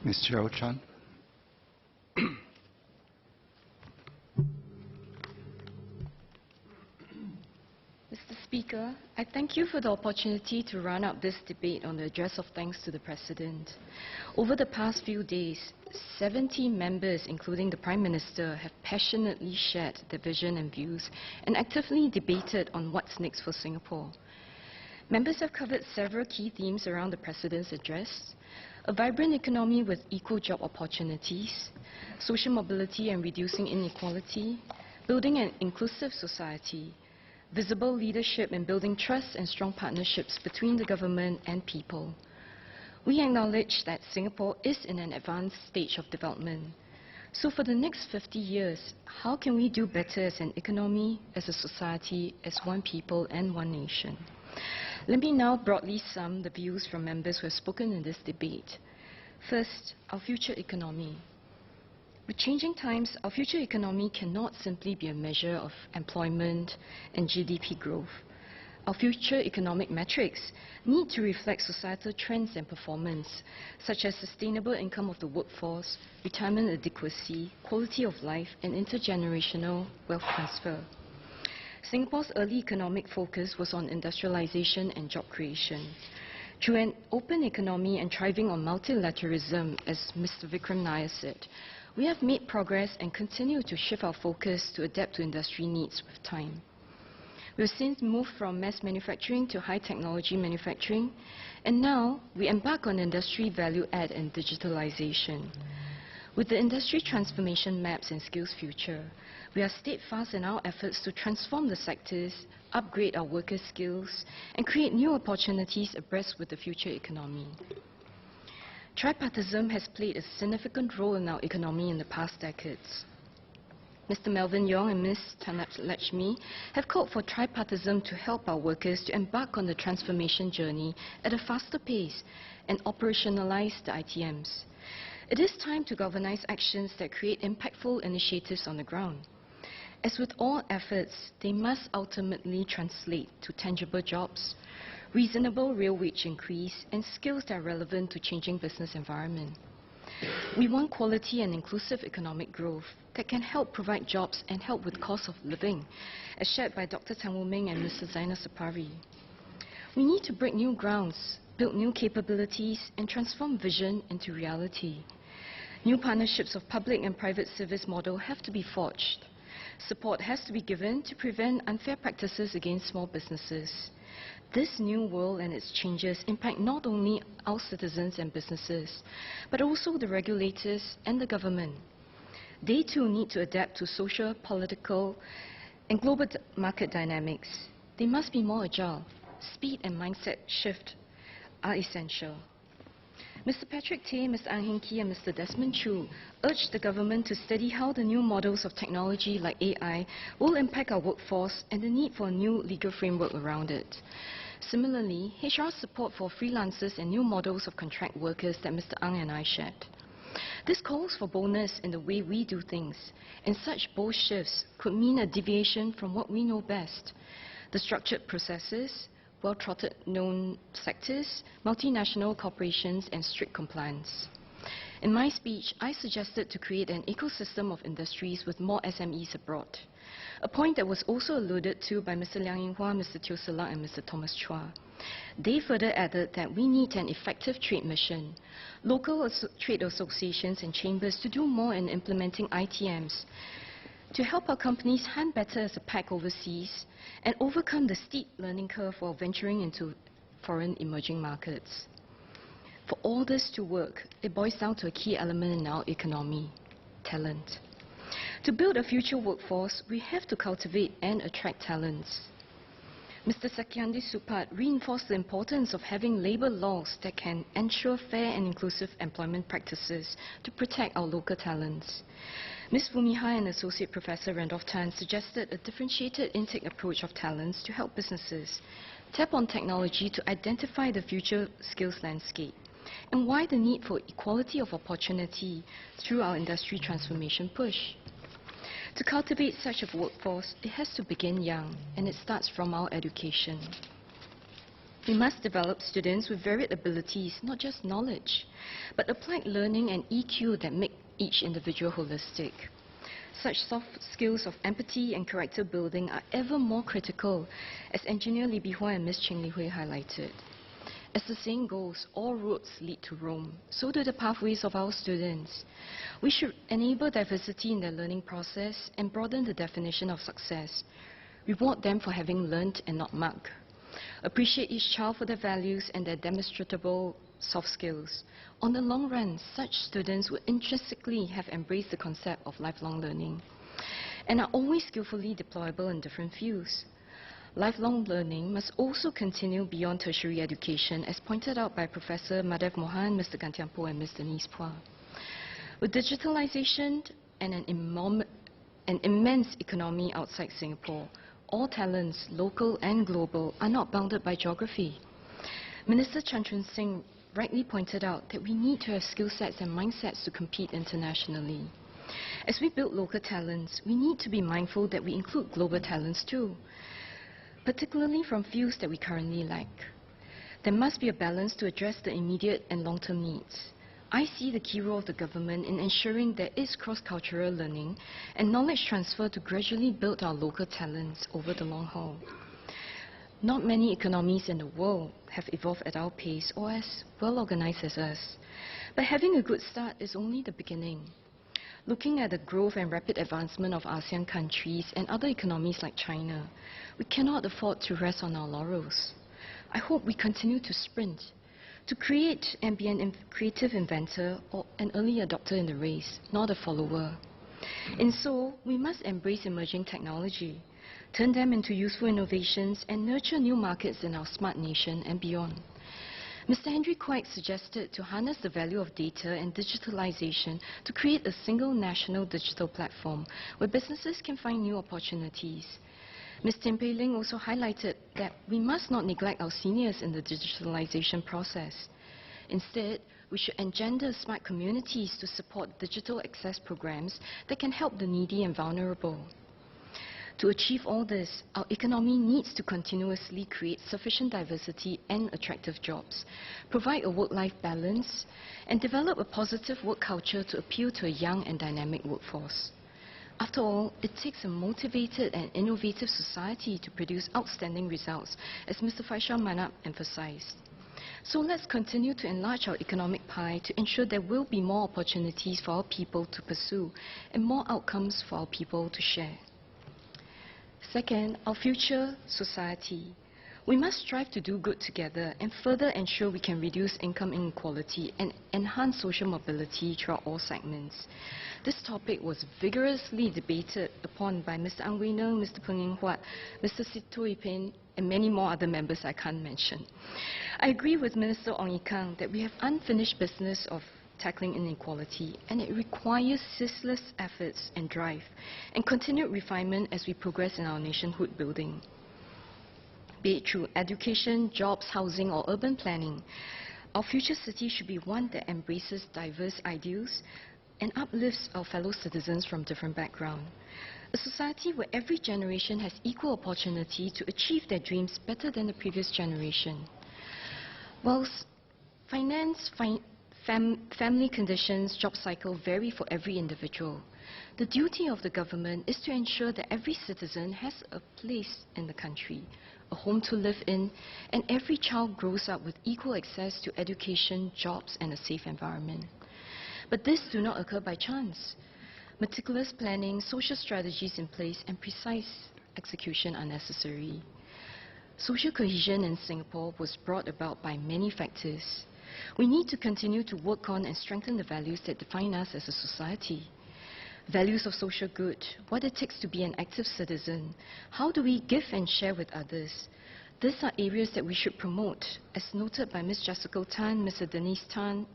Ms. Cheryl Chan. Mr. Speaker, I thank you for the opportunity to run up this debate on the address of thanks to the President. Over the past few days, 70 members, including the Prime Minister, have passionately shared their vision and views and actively debated on what's next for Singapore. Members have covered several key themes around the President's address: a vibrant economy with equal job opportunities, social mobility and reducing inequality, building an inclusive society, visible leadership in building trust and strong partnerships between the government and people. We acknowledge that Singapore is in an advanced stage of development. So for the next 50 years, how can we do better as an economy, as a society, as one people and one nation? Let me now broadly sum the views from members who have spoken in this debate. First, our future economy. With changing times, our future economy cannot simply be a measure of employment and GDP growth. Our future economic metrics need to reflect societal trends and performance, such as sustainable income of the workforce, retirement adequacy, quality of life, and intergenerational wealth transfer. Singapore's early economic focus was on industrialization and job creation. Through an open economy and thriving on multilateralism, as Mr. Vikram Nair said, we have made progress and continue to shift our focus to adapt to industry needs with time. We have since moved from mass manufacturing to high technology manufacturing, and now we embark on industry value add and digitalization. With the industry transformation maps and skills future, we are steadfast in our efforts to transform the sectors, upgrade our workers' skills, and create new opportunities abreast with the future economy. Tripartism has played a significant role in our economy in the past decades. Mr. Melvin Yong and Ms. Tanat Lakshmi have called for tripartism to help our workers to embark on the transformation journey at a faster pace and operationalize the ITMs. It is time to galvanize actions that create impactful initiatives on the ground. As with all efforts, they must ultimately translate to tangible jobs, reasonable real wage increase, and skills that are relevant to changing business environment. We want quality and inclusive economic growth that can help provide jobs and help with cost of living, as shared by Dr. Tan Wu Ming and Mr. Zainal Sapari. We need to break new grounds, build new capabilities, and transform vision into reality. New partnerships of public and private service model have to be forged. Support has to be given to prevent unfair practices against small businesses. This new world and its changes impact not only our citizens and businesses, but also the regulators and the government. They too need to adapt to social, political, and global market dynamics. They must be more agile. Speed and mindset shift are essential. Mr. Patrick Tay, Mr. Ang Hin Kee, and Mr. Desmond Chu urged the government to study how the new models of technology like AI will impact our workforce and the need for a new legal framework around it. Similarly, HR support for freelancers and new models of contract workers that Mr. Ang and I shared. This calls for boldness in the way we do things, and such bold shifts could mean a deviation from what we know best: the structured processes, well-trotted known sectors, multinational corporations, and strict compliance. In my speech, I suggested to create an ecosystem of industries with more SMEs abroad, a point that was also alluded to by Mr. Liang Yinghua, Mr. Teo Selak, and Mr. Thomas Chua. They further added that we need an effective trade mission, local trade associations and chambers to do more in implementing ITMs, to help our companies hunt better as a pack overseas and overcome the steep learning curve while venturing into foreign emerging markets. For all this to work, it boils down to a key element in our economy: talent. To build a future workforce, we have to cultivate and attract talents. Mr. Sakyandi Supat reinforced the importance of having labour laws that can ensure fair and inclusive employment practices to protect our local talents. Ms. Fumihai and Associate Professor Randolph Tan suggested a differentiated intake approach of talents to help businesses tap on technology to identify the future skills landscape, and why the need for equality of opportunity through our industry transformation push. To cultivate such a workforce, it has to begin young, and it starts from our education. We must develop students with varied abilities, not just knowledge, but applied learning and EQ that make each individual holistic. Such soft skills of empathy and character building are ever more critical, as Engineer Li Bihua and Ms. Cheng Li Hui highlighted. As the saying goes, all roads lead to Rome. So do the pathways of our students. We should enable diversity in their learning process and broaden the definition of success. Reward them for having learned and not mugged. Appreciate each child for their values and their demonstrable soft skills. On the long run, such students will intrinsically have embraced the concept of lifelong learning and are always skillfully deployable in different fields. Lifelong learning must also continue beyond tertiary education, as pointed out by Professor Madhav Mohan, Mr. Gantiampo, and Ms. Denise Phua. With digitalization and an immense economy outside Singapore, all talents, local and global, are not bounded by geography. Minister Chan Chun Sing rightly pointed out that we need to have skill sets and mindsets to compete internationally. As we build local talents, we need to be mindful that we include global talents too, particularly from fields that we currently lack. There must be a balance to address the immediate and long-term needs. I see the key role of the government in ensuring there is cross-cultural learning and knowledge transfer to gradually build our local talents over the long haul. Not many economies in the world have evolved at our pace or as well organized as us. But having a good start is only the beginning. Looking at the growth and rapid advancement of ASEAN countries and other economies like China, we cannot afford to rest on our laurels. I hope we continue to sprint, to create and be a creative inventor or an early adopter in the race, not a follower. And so, we must embrace emerging technology, turn them into useful innovations, and nurture new markets in our smart nation and beyond. Mr. Henry Quite suggested to harness the value of data and digitalization to create a single national digital platform where businesses can find new opportunities. Ms. Tin Pei Ling also highlighted that we must not neglect our seniors in the digitalization process. Instead, we should engender smart communities to support digital access programs that can help the needy and vulnerable. To achieve all this, our economy needs to continuously create sufficient diversity and attractive jobs, provide a work-life balance, and develop a positive work culture to appeal to a young and dynamic workforce. After all, it takes a motivated and innovative society to produce outstanding results, as Mr. Faisal Manap emphasized. So let's continue to enlarge our economic pie to ensure there will be more opportunities for our people to pursue and more outcomes for our people to share. Second, our future society. We must strive to do good together and further ensure we can reduce income inequality and enhance social mobility throughout all segments. This topic was vigorously debated upon by Mr. Ang Wei Neng, Mr. Peng Eng Huat, Mr. Sito Ipin, and many more other members I can't mention. I agree with Minister Ong Ye Kung that we have unfinished business of tackling inequality, and it requires ceaseless efforts and drive and continued refinement as we progress in our nationhood building. Be it through education, jobs, housing, or urban planning, our future city should be one that embraces diverse ideals and uplifts our fellow citizens from different backgrounds. A society where every generation has equal opportunity to achieve their dreams better than the previous generation. Whilst family conditions, job cycle vary for every individual, the duty of the government is to ensure that every citizen has a place in the country, a home to live in, and every child grows up with equal access to education, jobs, and a safe environment. But this do not occur by chance. Meticulous planning, social strategies in place, and precise execution are necessary. Social cohesion in Singapore was brought about by many factors. We need to continue to work on and strengthen the values that define us as a society. Values of social good, what it takes to be an active citizen, how do we give and share with others. These are areas that we should promote, as noted by Ms. Jessica Tan, Mr. Denise Tan,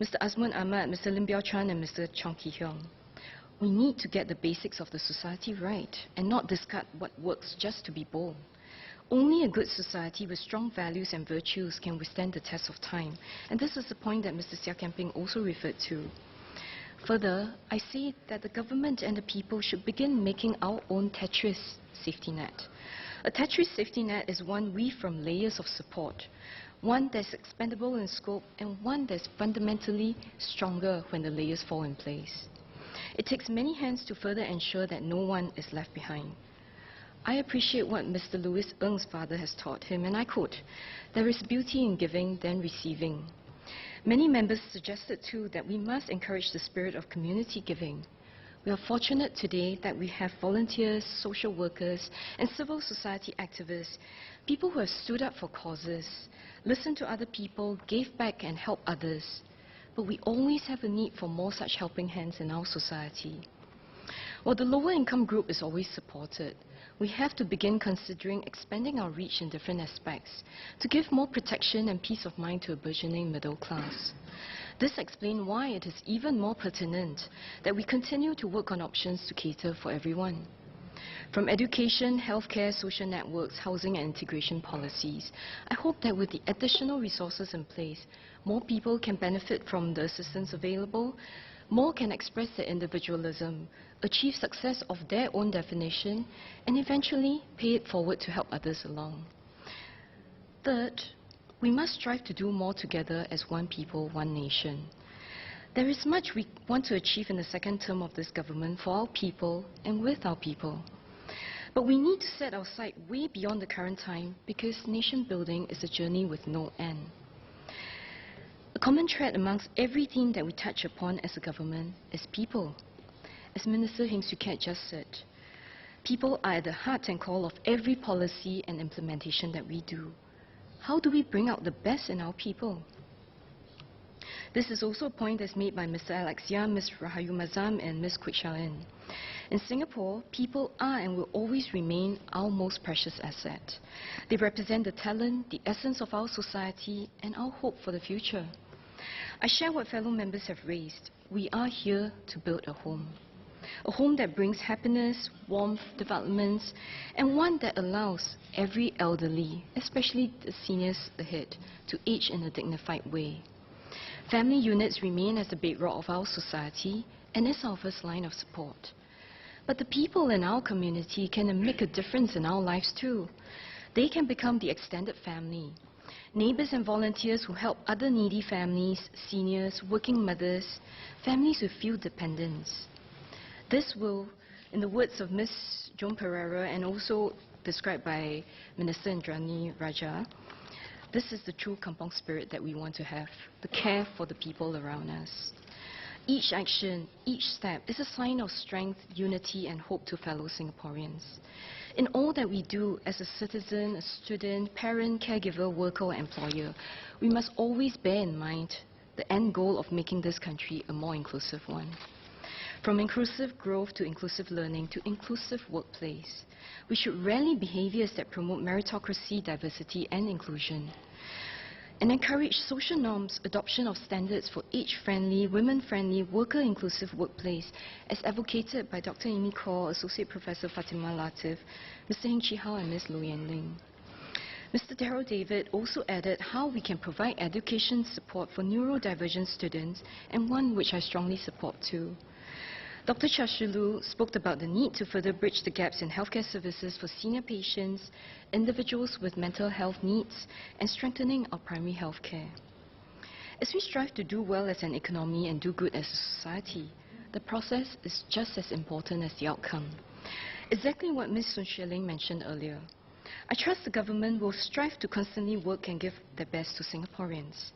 Mr. Azmun Ahmad, Mr. Lim Biao Chuan, and Mr. Chong Ki Hyong. We need to get the basics of the society right and not discard what works just to be bold. Only a good society with strong values and virtues can withstand the test of time, and this is the point that Mr. Seah Kian Peng also referred to. Further, I see that the government and the people should begin making our own Tetris safety net. A tertiary safety net is one weaved from layers of support, one that's expandable in scope and one that's fundamentally stronger when the layers fall in place. It takes many hands to further ensure that no one is left behind. I appreciate what Mr. Louis Ng's father has taught him, and I quote, "There is beauty in giving than receiving." Many members suggested too that we must encourage the spirit of community giving. We are fortunate today that we have volunteers, social workers, and civil society activists, people who have stood up for causes, listened to other people, gave back and helped others. But we always have a need for more such helping hands in our society. While the lower income group is always supported, we have to begin considering expanding our reach in different aspects to give more protection and peace of mind to a burgeoning middle class. This explains why it is even more pertinent that we continue to work on options to cater for everyone. From education, healthcare, social networks, housing and integration policies, I hope that with the additional resources in place, more people can benefit from the assistance available, more can express their individualism, achieve success of their own definition, and eventually pay it forward to help others along. Third, we must strive to do more together as one people, one nation. There is much we want to achieve in the second term of this government for our people and with our people. But we need to set our sight way beyond the current time because nation building is a journey with no end. A common thread amongst everything that we touch upon as a government is people. As Minister Heng Swee Keat just said, people are at the heart and core of every policy and implementation that we do. How do we bring out the best in our people? This is also a point that's made by Mr. Alex Yam, Ms. Rahayu Mazam, and Ms. Kwek Shaw-En. In Singapore, people are and will always remain our most precious asset. They represent the talent, the essence of our society, and our hope for the future. I share what fellow members have raised. We are here to build a home that brings happiness, warmth, developments, and one that allows every elderly, especially the seniors ahead, to age in a dignified way. Family units remain as the bedrock of our society and is our first line of support. But the people in our community can make a difference in our lives too. They can become the extended family. Neighbors and volunteers who help other needy families, seniors, working mothers, families with few dependents. This will, in the words of Ms. Joan Pereira and also described by Minister Indrani Raja, this is the true kampong spirit that we want to have, the care for the people around us. Each action, each step is a sign of strength, unity, and hope to fellow Singaporeans. In all that we do as a citizen, a student, parent, caregiver, worker, or employer, we must always bear in mind the end goal of making this country a more inclusive one. From inclusive growth to inclusive learning to inclusive workplace, we should rally behaviors that promote meritocracy, diversity, and inclusion, and encourage social norms, adoption of standards for age-friendly, women-friendly, worker-inclusive workplace, as advocated by Dr. Amy Kaur, Associate Professor Fatima Latif, Mr. Heng Chee Hao, and Ms. Low Yen Ling. Mr. Darrell David also added how we can provide education support for neurodivergent students, and one which I strongly support too. Dr. Chashulu spoke about the need to further bridge the gaps in healthcare services for senior patients, individuals with mental health needs, and strengthening our primary healthcare. As we strive to do well as an economy and do good as a society, the process is just as important as the outcome. Exactly what Ms. Sun Xueling mentioned earlier. I trust the government will strive to constantly work and give their best to Singaporeans.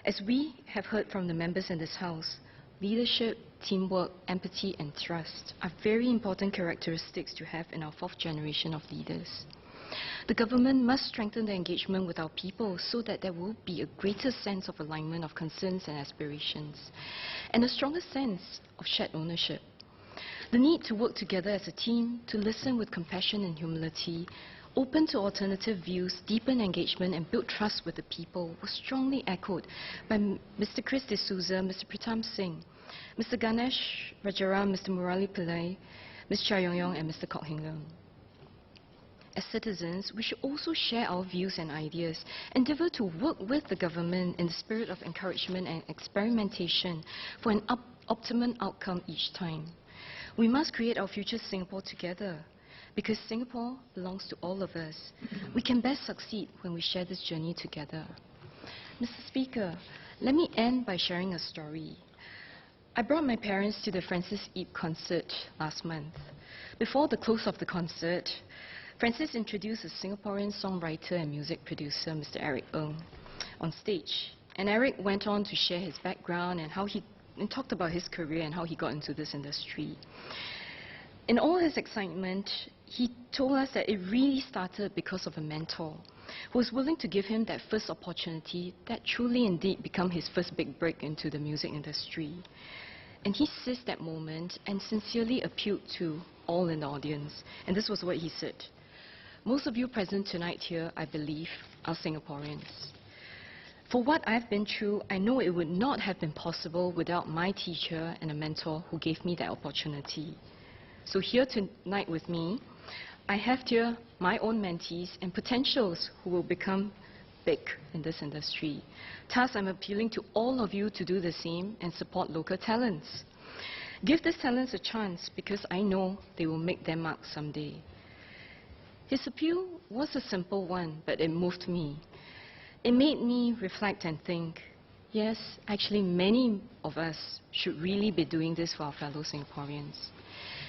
As we have heard from the members in this House, leadership, teamwork, empathy, and trust are very important characteristics to have in our fourth generation of leaders. The government must strengthen the engagement with our people so that there will be a greater sense of alignment of concerns and aspirations, and a stronger sense of shared ownership. The need to work together as a team, to listen with compassion and humility, open to alternative views, deepen engagement, and build trust with the people was strongly echoed by Mr. Chris D'Souza, Mr. Pritam Singh, Mr. Ganesh Rajaram, Mr. Murali Pillai, Ms. Chia Yong Yong, and Mr. Kok Heng Leung. As citizens, we should also share our views and ideas, endeavour to work with the government in the spirit of encouragement and experimentation for an optimum outcome each time. We must create our future Singapore together. because Singapore belongs to all of us. We can best succeed when we share this journey together. Mr. Speaker, let me end by sharing a story. I brought my parents to the Francis Ip concert last month. Before the close of the concert, Francis introduced a Singaporean songwriter and music producer, Mr. Eric Ng, on stage. And Eric went on to share his background and talked about his career and how he got into this industry. In all his excitement, he told us that it really started because of a mentor who was willing to give him that first opportunity that truly indeed became his first big break into the music industry. And he seized that moment and sincerely appealed to all in the audience. And this was what he said. Most of you present tonight here, I believe, are Singaporeans. For what I've been through, I know it would not have been possible without my teacher and a mentor who gave me that opportunity. So here tonight with me, I have here my own mentees and potentials who will become big in this industry. Thus, I'm appealing to all of you to do the same and support local talents. Give these talents a chance because I know they will make their mark someday. His appeal was a simple one, but it moved me. It made me reflect and think, yes, actually many of us should really be doing this for our fellow Singaporeans.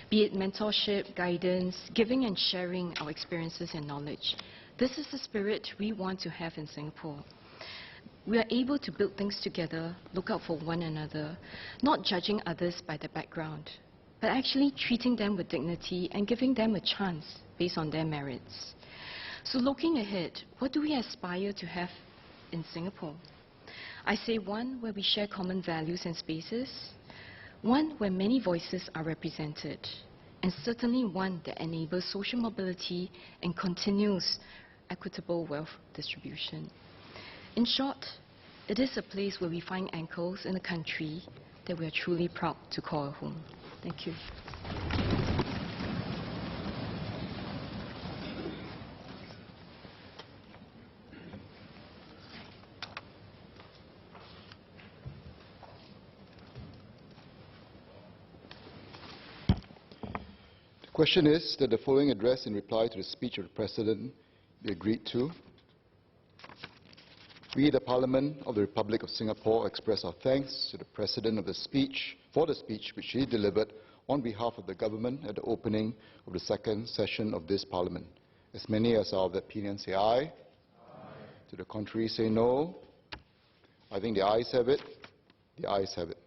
Be it mentorship, guidance, giving and sharing our experiences and knowledge. This is the spirit we want to have in Singapore. We are able to build things together, look out for one another, not judging others by their background, but actually treating them with dignity and giving them a chance based on their merits. So looking ahead, what do we aspire to have in Singapore? I say one where we share common values and spaces, one where many voices are represented, and certainly one that enables social mobility and continuous equitable wealth distribution. In short, it is a place where we find anchors in a country that we are truly proud to call a home. Thank you. The question is that the following address in reply to the speech of the President be agreed to. We, the Parliament of the Republic of Singapore, express our thanks to the President of the speech for the speech which he delivered on behalf of the Government at the opening of the second session of this Parliament. As many as are of that opinion say aye. Aye. To the contrary say no. I think the ayes have it. The ayes have it.